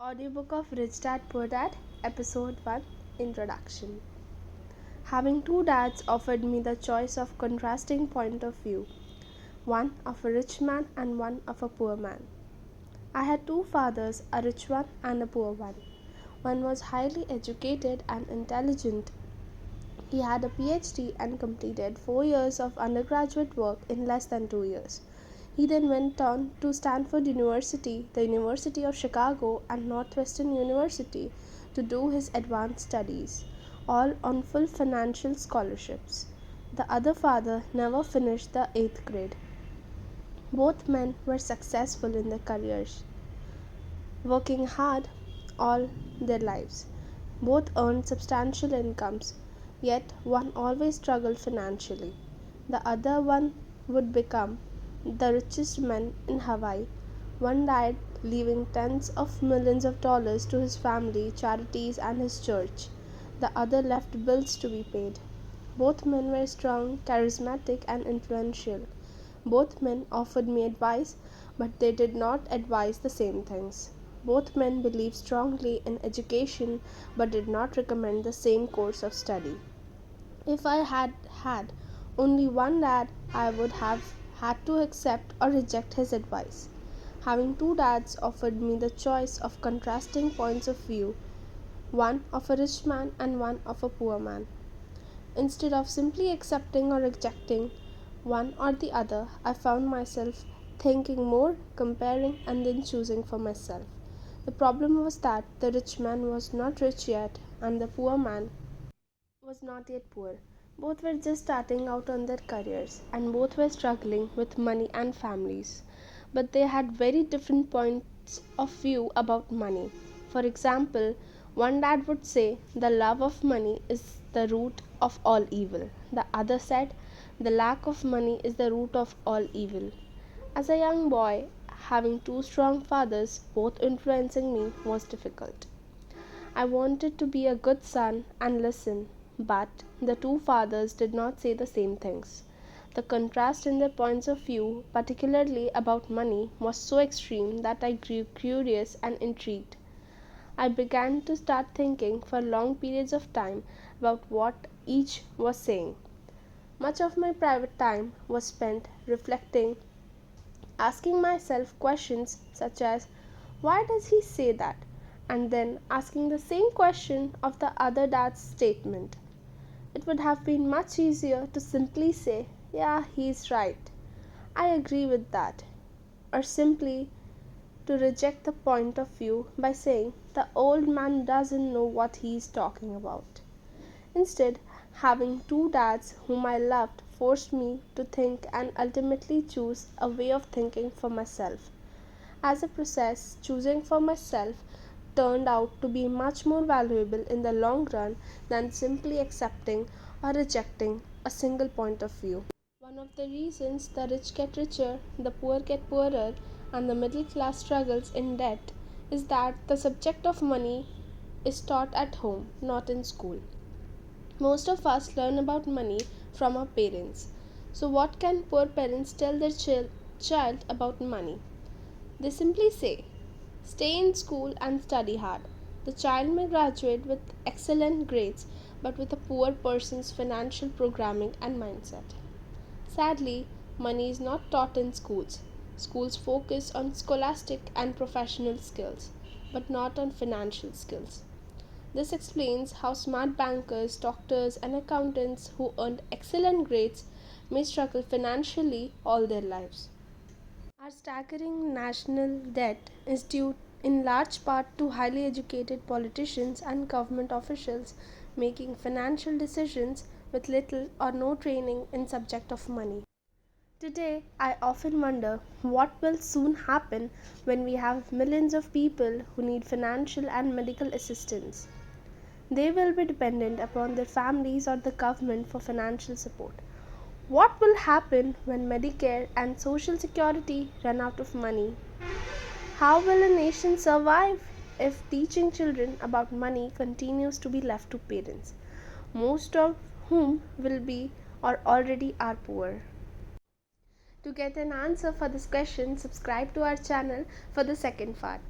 Audiobook of Rich Dad Poor Dad, Episode 1, Introduction. Having two dads offered me the choice of contrasting point of view, one of a rich man and one of a poor man. I had two fathers, a rich one and a poor one. One was highly educated and intelligent. He had a PhD and completed 4 years of undergraduate work in less than 2 years. He then went on to Stanford University, the University of Chicago, and Northwestern University to do his advanced studies, all on full financial scholarships. The other father never finished the 8th grade. Both men were successful in their careers, working hard all their lives. Both earned substantial incomes, yet one always struggled financially. The other one would become the richest man in Hawaii. One died, leaving tens of millions of dollars to his family, charities, and his church. The other left bills to be paid. Both men were strong, charismatic, and influential. Both men offered me advice, but they did not advise the same things. Both men believed strongly in education, but did not recommend the same course of study. If I had had only one dad, I would have had to accept or reject his advice. Having two dads offered me the choice of contrasting points of view, one of a rich man and one of a poor man. Instead of simply accepting or rejecting one or the other, I found myself thinking more, comparing, and then choosing for myself. The problem was that the rich man was not rich yet, and the poor man was not yet poor. Both were just starting out on their careers, and both were struggling with money and families. But they had very different points of view about money. For example, one dad would say the love of money is the root of all evil. The other said the lack of money is the root of all evil. As a young boy, having two strong fathers, both influencing me, was difficult. I wanted to be a good son and listen, but the two fathers did not say the same things. The contrast in their points of view, particularly about money, was so extreme that I grew curious and intrigued. I began to start thinking for long periods of time about what each was saying. Much of my private time was spent reflecting, asking myself questions such as, why does he say that? And then asking the same question of the other dad's statement. It would have been much easier to simply say, yeah, he's right. I agree with that. Or simply to reject the point of view by saying, the old man doesn't know what he's talking about. Instead, having two dads whom I loved forced me to think and ultimately choose a way of thinking for myself. As a process, choosing for myself turned out to be much more valuable in the long run than simply accepting or rejecting a single point of view. One of the reasons the rich get richer, the poor get poorer, and the middle class struggles in debt is that the subject of money is taught at home, not in school. Most of us learn about money from our parents. So, what can poor parents tell their child about money? They simply say, stay in school and study hard. The child may graduate with excellent grades, but with a poor person's financial programming and mindset. Sadly, money is not taught in schools. Schools focus on scholastic and professional skills, but not on financial skills. This explains how smart bankers, doctors, and accountants who earned excellent grades may struggle financially all their lives. Our staggering national debt is due in large part to highly educated politicians and government officials making financial decisions with little or no training in subject of money. Today, I often wonder what will soon happen when we have millions of people who need financial and medical assistance. They will be dependent upon their families or the government for financial support. What will happen when Medicare and Social Security run out of money? How will a nation survive if teaching children about money continues to be left to parents, most of whom will be or already are poor? To get an answer for this question, subscribe to our channel for the second part.